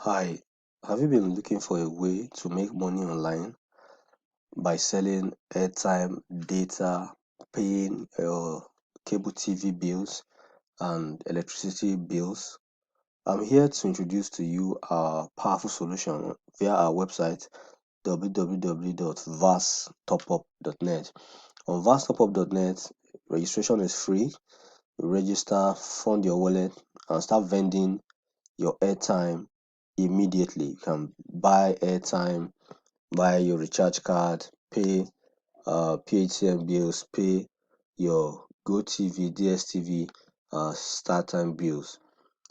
Hi, have you been looking for a way to make money online by selling airtime, data, paying your cable TV bills, and electricity bills? I'm here to introduce to you our powerful solution via our website www.vasttopup.net. On vasttopup.net, registration is free. You register, fund your wallet, and start vending your airtime immediately. You can buy airtime, buy your recharge card, pay PHCN bills, pay your GoTV, DSTV, StarTime bills.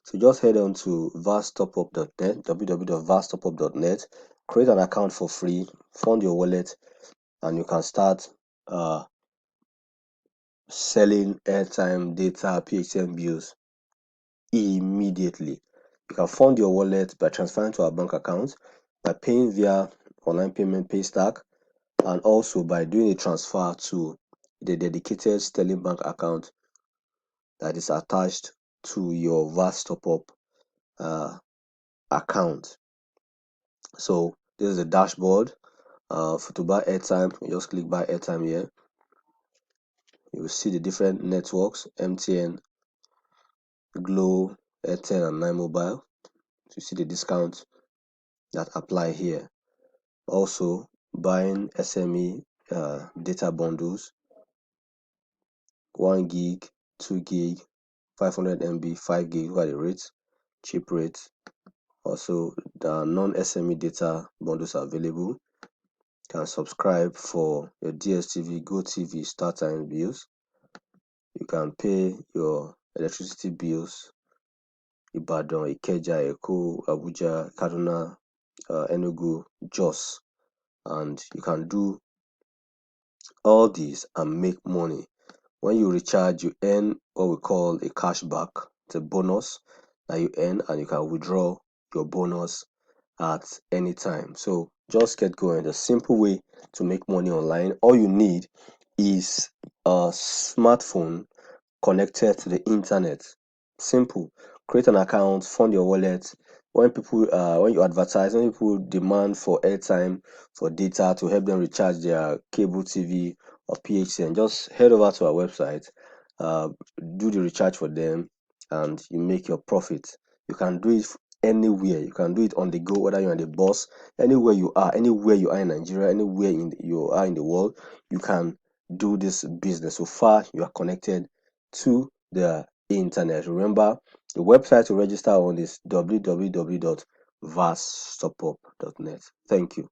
So just head on to vasttopup.net, www.vasttopup.net, create an account for free, fund your wallet, and you can start uh, selling airtime, data, PHCN bills immediately. You can fund your wallet by transferring to our bank account, by paying via online payment pay stack, and also by doing a transfer to the dedicated Sterling Bank account that is attached to your Vast Top Up account. So this is the dashboard. For to buy airtime, you just click buy airtime here. You will see the different networks: MTN, Glo, Airtel, and 9Mobile. You see the discount that apply here. Also, buying SME data bundles, 1 gig, 2 gig, 500 MB, 5 gig. Look at the rates, cheap rates. Also, the non-SME data bundles are available. You can subscribe for your DSTV, GoTV, StarTime bills. You can pay your electricity bills, Ibadan, Ikeja, Eko, Abuja, Kaduna, Enugu, Jos, and you can do all these and make money. When you recharge, you earn what we call a cashback. It's a bonus that you earn, and you can withdraw your bonus at any time. So just get going. The simple way to make money online. All you need is a smartphone connected to the internet. Simple. Create an account, fund your wallet. When you advertise, when people demand for airtime, for data to help them recharge their cable TV or PHCN, just head over to our website, uh, do the recharge for them, and you make your profit. You can do it anywhere. You can do it on the go, whether you're on the bus, anywhere you are in Nigeria, anywhere you are in the world, you can do this business. So far, you are connected to the internet. Remember, the website to register on is www.vaststopup.net. Thank you.